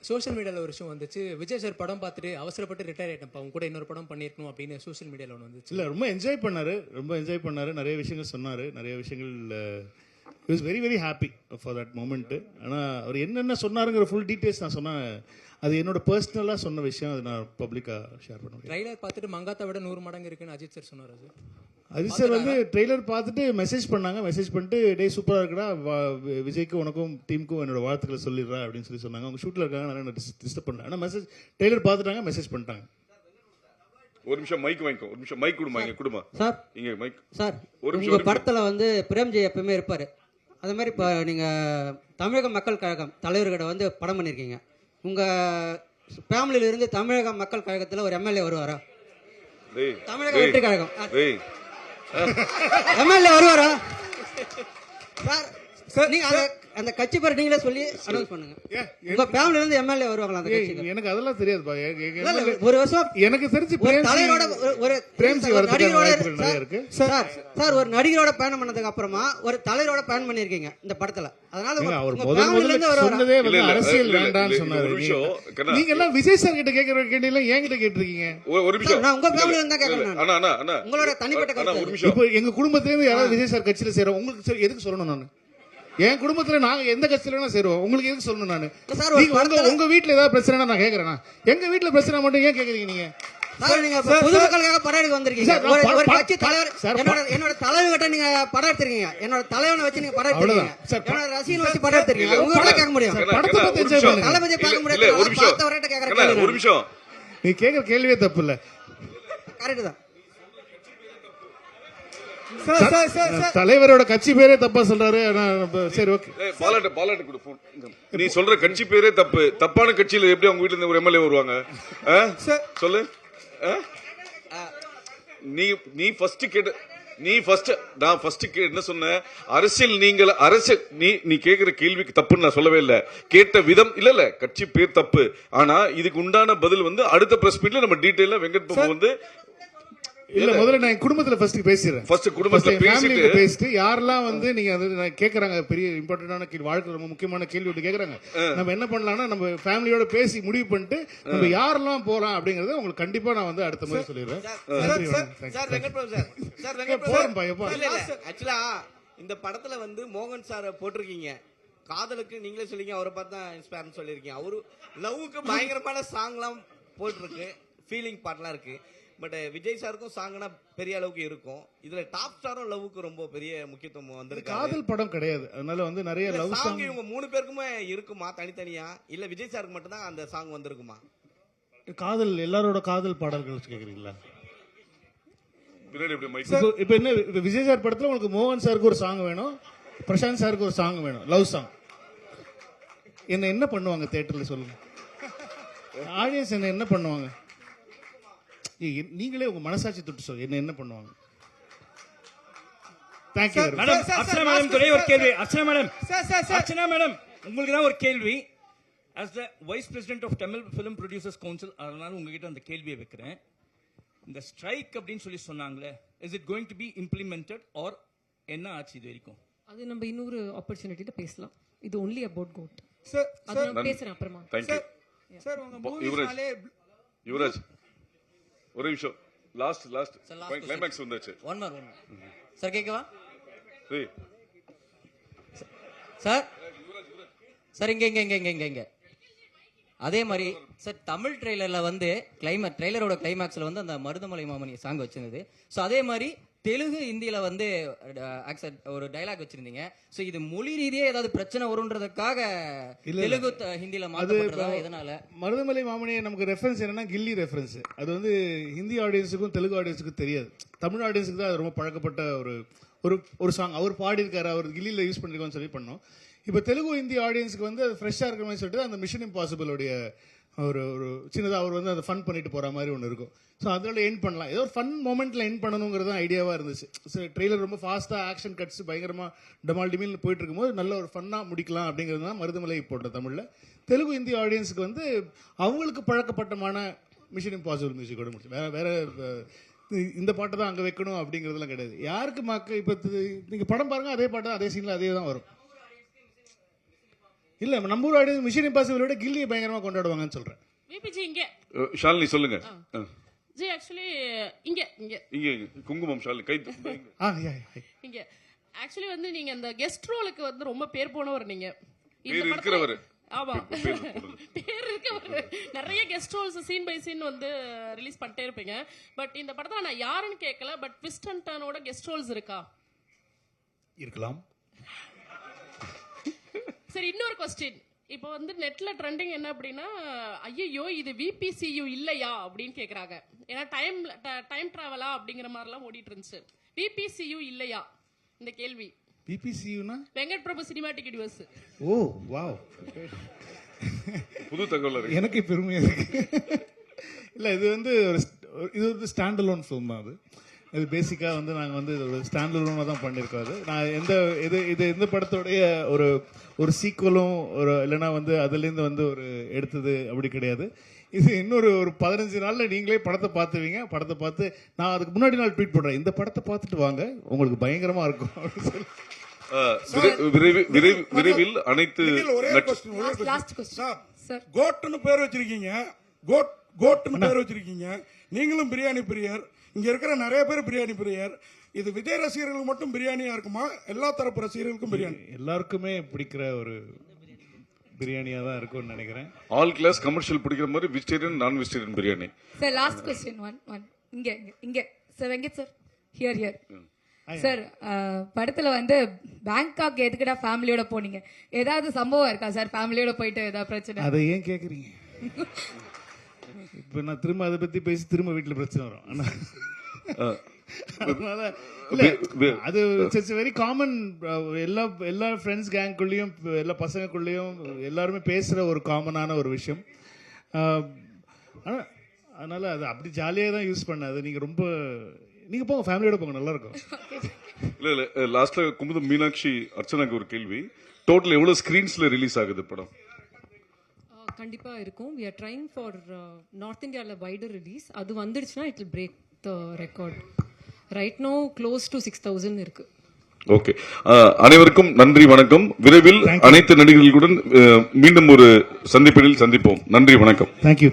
Social மீடியாவில் ஒரு விஷயம் வந்துச்சு, விஜய் சார் படம் பார்த்துட்டு அவசரப்பட்டு ரிட்டையர் ஆகிட்டப்பா, அவங்க கூட இன்னொரு படம் பண்ணியிருக்கணும் அப்படின்னு சோஷியல் மீடியாவில் ஒன்று வந்துச்சு. இல்லை, ரொம்ப என்ஜாய் பண்ணார், நிறைய விஷயங்கள் சொன்னார், நிறைய விஷயங்கள் is very very happy for that moment. ஆனால் அவர் என்னென்ன சொன்னாருங்கிற ஃபுல் டீட்டெயில்ஸ் நான் சொன்னேன், அது என்னோட பர்சனலாக சொன்ன விஷயம், அது நான் பப்ளிக்காக ஷேர் பண்ண முடியும். ட்ரைலர் பார்த்துட்டு மங்காத்தை விட 100 மடங்கு இருக்குன்னு அஜித் சார் சொன்னார். அது அஜித் சார் வந்து ட்ரெய்லர் பார்த்துட்டு மெசேஜ் பண்ணிட்டு டே சூப்பராக இருக்குடா, விஜய்க்கு உனக்கும் டீமுக்கும் என்னோட வாழ்த்துக்களை சொல்லிடுறா அப்படின்னு சொன்னாங்க. அவங்க ஷூட்டில் இருக்காங்க, நிறைய டிஸ்டர்ப் பண்ணல. ஆனால் ட்ரெய்லர் பார்த்துட்டாங்க, மெசேஜ் பண்ணிட்டாங்க. ஒரு நிமிஷம் மைக் வாங்கிக்கோ, ஒரு நிமிஷம் மைக் கொடுமா, இங்க கொடுமா சார். இங்க மைக் சார், ஒரு நிமிஷம். உங்க படத்துல வந்து பிரேம்ஜி எப்பவுமே இருப்பாரு. அதே மாதிரி இப்போ நீங்க தமிழக மக்கள் கழகம் தலைவர்கிட்ட வந்து படம் பண்ணியிருக்கீங்க. உங்க ஃபேமிலியில இருந்து தமிழக மக்கள் கழகத்துல ஒரு எம்எல்ஏ வருவாரா? தமிழக வெற்றி கழகம் எம்எல்ஏ வருவாரா சார்? நீங்க அந்த கட்சி பேர் நீங்களே சொல்லி அனௌன்ஸ் பண்ணுங்க. உங்க ஃபேமிலில இருந்து எம்எல்ஏ வருவாங்களா அந்த கட்சிக்கு? எனக்கு அதெல்லாம் தெரியாதுப்பா. ஒரு வருஷம் எனக்கு தெரிஞ்சு தலைவரோட ஒரு பிரேம்ஜி வரதுக்கு இருக்கு சார். ஒரு நடிகரோட பயணம் பண்ணதுக்கு அப்புறமா ஒரு தலைவரோட பயணம் பண்ணிருக்கீங்க இந்த படத்துல. அதனால அவர் முதல்ல சொன்னதே வந்து அரசியல் வேண்டாம்னு சொன்னாரு. நீங்க எல்லாம் விஜய் சார் கிட்ட கேக்குற கேட்டீங்க, என்கிட்ட கேட்டிருக்கீங்க. ஒரு நிமிஷம், நான் உங்க ஃபேமிலில இருந்தா கேக்குறேன். உங்களோட தனிப்பட்ட கருத்து. இப்போ எங்க குடும்பத்துல இருந்து யாராவது விஜய் சார் கட்சியில சேரும், உங்களுக்கு எதுக்கு சொல்லணும்? நான் என் குடும்பத்துல நாங்க எந்த கட்சியில சேருவோம், உங்களுக்கு எதுக்கு சொல்லணும்? நானு உங்க வீட்டுல ஏதாவது பிரச்சனை நான் கேக்குறேன். எங்க வீட்டுல பிரச்சனை மட்டும் ஏன் கேக்குறீங்க நீங்க? பொதுமக்களுக்காக படம் எடுக்க வந்திருக்கீங்க. ஒரு கட்சி தலைவர் என்னோட தலைவர்கிட்ட நீங்க படம் எடுத்திருக்கீங்க. என்னோட தலைவனை வச்சு நீங்க படம் எடுத்திருக்கீங்க. என்னோட ரசிகனை வச்சு படம் எடுத்திருக்கீங்க. உங்ககிட்ட கேட்க முடியும், தளபதியை பார்க்க முடியாது. பார்த்தவர்கிட்ட கேட்கற ஒரு நிமிஷம், நீ கேட்கற கேள்வியே தப்பு இல்ல. கரெக்ட் தான். தலைவரோட கட்சி பேரே தப்பா சொல்றாரு. சரி, ஓகே. பாலாட்டு கொடு போன். நீ சொல்ற கட்சி பேரே தப்பு. தப்பான கட்சியில எப்படி அவங்க வீட்டுல இருந்து ஒரு எம்எல்ஏ வருவாங்க? சொல்லு. நீ ஃபர்ஸ்ட் நான் ஃபர்ஸ்ட் என்ன சொன்னேன்? அரசியல் நீ கேக்குற கேள்விக்கு தப்புன்னு நான் சொல்லவே இல்ல. கேட்ட விதம் இல்ல கட்சி பேர் தப்பு. ஆனா இதுக்கு உண்டான பதில் வந்து அடுத்த பிரஸ் மீட்ல நம்ம டீடைலா வெங்கட் பிரபு வந்து இல்ல, முதல்ல நான் குடும்பத்துல பேசிட்டு யாரெல்லாம் வந்து நீங்க கேக்குறாங்க, பெரிய இம்பார்ட்டன்டான கேள்வி, வாழ்க்கை ரொம்ப முக்கியமான கேள்வி ஒன்று கேக்குறாங்க. நம்ம என்ன பண்ணலாம்னா நம்ம ஃபேமிலியோட பேசி முடிவு பண்ணிட்டு நம்ம யாரெல்லாம் போலாம் அப்படிங்கறத உங்களுக்கு கண்டிப்பா நான் வந்து அடுத்த முறை சொல்லிடுறேன். ஆக்சுவலா இந்த படத்துல வந்து மோகன் சார் போட்டிருக்கீங்க. காதலுக்கு நீங்களே சொல்லிங்க, அவரை பார்த்தா இன்ஸ்பயர்னு சொல்லிருக்கீங்க. அவரு லவ்வுக்கு பயங்கரமான சாங்லாம் போட்டிருக்கு, ஃபீலிங் பாட்லாம் இருக்கு. பட் விஜய் சாருக்கும் சாங்னா பெரிய அளவுக்கு இருக்கும். இதுல டாப் ஸ்டாரும் லவ்வுக்கு ரொம்ப பெரிய முக்கியத்துவம் வந்திருக்கு. காதல் படம் கிடையாது, அதனால வந்து நிறைய லவ் சாங் இவங்க 3 பேருக்குமே இருக்குமா தனித்தனியா, இல்ல விஜய் சாருக்கு மட்டும் தான் அந்த சாங் வந்திருக்குமா? காதல் எல்லாரோட காதல் பாடல்கள் கேக்குறீங்களா? இப்ப என்ன, விஜய் சார் படத்துல உங்களுக்கு மோகன் சாருக்கு ஒரு சாங் வேணும், பிரசாந்த் சாருக்கு ஒரு சாங் வேணும், லவ் சாங். என்ன பண்ணுவாங்க தியேட்டர்ல சொல்லுங்க? ஆடியன்ஸ் என்ன பண்ணுவாங்க? நீங்களே உங்க மனசாட்சி தொட்டு சொல்லுங்க, என்ன பண்ணுவாங்க? Thank you madam. அர்ச்சனா மேடம் ஒரே ஒரு கேள்வி. அர்ச்சனா மேடம் உங்களுக்கு தான் ஒரு கேள்வி. as the vice president of Tamil film producers council, அதனால உங்ககிட்ட அந்த கேள்வியை வைக்கிறேன். இந்த ஸ்ட்ரைக் அப்படின்னு சொல்லி சொன்னாங்களே, is it going to be implemented or என்ன ஆச்சு இது வரைக்கும்? அது நம்ம இன்னொரு ஆப்பர்ச்சுனிட்டில பேசலாம். இது only about goat. சார் அது நான் பேசுறேன் அப்புறமா. Thank you sir. உங்க மூவிஸ்னாலே யுவராஜ் ஒரு நிமிஷம். லாஸ்ட் கிளைமாக்ஸ் வந்துச்சு. ஒன் மோர் சார், கேட்கவா சார்? இங்க அதே மாதிரி சார் தமிழ் ட்ரெய்லர்ல வந்து ட்ரெய்லரோட கிளைமாக்ஸ்ல வந்து அந்த மருதமலை மாமணி சாங் வச்சிருந்தது. ஸோ அதே மாதிரி தெலுங்கு ஹிந்தியில வந்து ஒரு டைலாக் வச்சிருந்தீங்க. ஸோ இது மொழி ரீதியா ஏதாவது பிரச்சனை வரும்ன்றதுக்காக தெலுங்கு ஹிந்தியில மாற்றப்பட்டதா? இதனால மருதமலை மாமணியை நமக்கு ரெஃபரன்ஸ் என்னன்னா கில்லி ரெஃபரன்ஸ். அது வந்து ஹிந்தி ஆடியன்ஸுக்கும் தெலுங்கு ஆடியன்ஸுக்கும் தெரியாது. தமிழ் ஆடியன்ஸுக்கு தான் அது ரொம்ப பழக்கப்பட்ட ஒரு சாங். அவர் பாடியிருக்காரு, அவர் கில்லியில் யூஸ் பண்ணிருக்கோன்னு சொல்லி பண்ணோம். இப்போ தெலுங்கு ஹிந்தி ஆடியன்ஸுக்கு வந்து அது ஃப்ரெஷ்ஷாக இருக்கிற மாதிரி சொல்லிட்டு அந்த மிஷன் இம்பாசிபிளுடைய ஒரு சின்னதாக அவர் வந்து அதை ஃபன் பண்ணிட்டு போகிற மாதிரி ஒன்று இருக்கும். ஸோ அதோட எண்ட் பண்ணலாம், ஏதோ ஒரு ஃபன் மொமெண்ட்டில் எண்ட் பண்ணணுங்கிறது தான் ஐடியாவாக இருந்துச்சு. ஸோ ட்ரெய்லர் ரொம்ப ஃபாஸ்ட்டாக ஆக்ஷன் கட்ஸ் பயங்கரமாக டமால் டிமில்னு போயிட்டு இருக்கும்போது நல்ல ஒரு ஃபன்னாக முடிக்கலாம் அப்படிங்கிறது தான் மருதமலை போட்ட தமிழில். தெலுங்கு ஹிந்தி ஆடியன்ஸுக்கு வந்து அவங்களுக்கு பழக்கப்பட்டமான மிஷன் இம்பாசிபிள் மியூசிக்கோட முடிச்சு வேற இந்த பாட்டை தான் அங்கே வைக்கணும் அப்படிங்கிறதுலாம் கிடையாது. யாருக்கு இப்போ நீங்கள் படம் பாருங்க, அதே பாட்டு தான் அதே சீனில் அதே தான் வரும். இல்ல நம்ம ஊர் ஆடியன்ஸ் மிஷன் இம்பாசிபிள் விட கில்லியை பயங்கரமா கொண்டாடுவாங்கன்னு சொல்றேன். விபிஜி இங்க ஷாலினி சொல்லுங்க. ஜி ஆக்சுவலி இங்க இங்க இங்க குங்குமம் ஷாலினி கை இங்க ஆக்சுவலி வந்து நீங்க அந்த கெஸ்ட் ரோலுக்கு வந்து ரொம்ப பேர் போனவர் நீங்க. பேர் இருக்கிறவர். ஆமா பேர் இருக்கவர். நிறைய guest roles scene by scene வந்து ரிலீஸ் பண்ணிட்டே இருப்பீங்க. பட் இந்த படத்துல நான் யாருன்னு கேட்கல, பட் ட்விஸ்ட் அண்ட் டர்னோட கெஸ்ட் ரோல்ஸ் இருக்கா? இருக்கலாம். சரி, இன்னொரு கொஸ்டின். இப்போ வந்து நெட்ல ட்ரெண்டிங் என்ன அப்படின்னா, ஐயோ இது விபிசியு இல்லையா அப்படின்னு கேக்குறாங்க. ஏன்னா டைம் டிராவலா அப்படிங்கிற மாதிரிலாம் ஓடிட்டு இருந்துச்சு. விபிசியு இல்லையா இந்த கேள்வி? பிபிசியுனா வெங்கட் பிரபு சினிமாட்டிக் யூனிவர்ஸ். ஓ வாவ், புது தகவல். எனக்கு பெருமையா இருக்கு. இல்ல இது வந்து இது வந்து ஸ்டாண்ட் அலோன் ஃபிலிம் தான். இது பேசிக்கா வந்து நாங்க வந்து ஒரு ஸ்டாண்ட் அலோனா தான் பண்ணிருக்கோம். அது நான் இந்த படத்தோடைய ஒரு சீக்குவலும் ஒரு இல்லைன்னா வந்து அதுலேருந்து வந்து ஒரு எடுத்தது அப்படி கிடையாது. இது இன்னொரு 15 நாள்ல நீங்களே படத்தை பார்த்துவீங்க. படத்தை பார்த்து நான் அதுக்கு முன்னாடி நாள் ட்வீட் போடுறேன், இந்த படத்தை பார்த்துட்டு வாங்க உங்களுக்கு பயங்கரமா இருக்கும் அப்படின்னு சொல்லி. விரைவில் அனைத்து கோட்னு பேர் வச்சிருக்கீங்க, கோட்னு பேர் வச்சிருக்கீங்க. நீங்களும் பிரியாணி பிரியர், இங்க இருக்கிற நிறைய பேர் பிரியாணி பிரியர். இது விஜய் ரசிகர்களுக்கு மட்டும் பிரியாணியா இருக்குமா, எல்லா தரப்பு ரசிகர்களுக்கும் பிரியாணி? எல்லாருக்குமே பிடிக்கிற ஒரு பிரியாணியா தான் இருக்கும்னு நினைக்கிறேன். ஆல் கிளாஸ் கமர்ஷியல் பிடிக்கிற மாதிரி வெஜிடேரியன் நான் vegetarian biryani. Sir last question one இங்க sir Venkat sir here sir, படத்துல வந்து பேங்காக் எதுக்குடா ஃபேமிலியோட போனீங்க? ஏதாவது சம்பவம் இருக்கா சார்? ஃபேமிலியோட போயிட்டு ஏதாவது பிரச்சனை? அதை ஏன் கேக்குறீங்க? இப்ப நான் திரும்ப அதை பத்தி பேசி திரும்ப வீட்டுல பிரச்சனை வரும். அது இட்ஸ் வெரி காமன். எல்லா ஃப்ரெண்ட்ஸ் கேங்குள்ளேயும் எல்லா பசங்களுக்குள்ளேயும் எல்லாருமே பேசுற ஒரு காமனான ஒரு விஷயம். அதனால அது அப்படி ஜாலியாக தான் யூஸ் பண்ணாது. நீங்க போங்க, ஃபேமிலியோட போங்க, நல்லா இருக்கும். இல்ல லாஸ்ட்ல குமுதம் மீனாட்சி அர்ச்சனாக்கு ஒரு கேள்வி. டோட்டல் எவ்வளவு ஸ்கிரீன்ஸ்ல ரிலீஸ் ஆகுது படம்? கண்டிப்பா இருக்கும். we are trying for north இந்தியால வைடர் ரிலீஸ். அது வந்துடுச்சுன்னா it will break the record. right now close to 6000 இருக்கு. ஓகே, அனைவருக்கும் நன்றி, வணக்கம். விரைவில் அனைத்து நடிகர்களுடன் மீண்டும் ஒரு சந்திப்பில் சந்திப்போம். நன்றி, வணக்கம். தேங்க்யூ.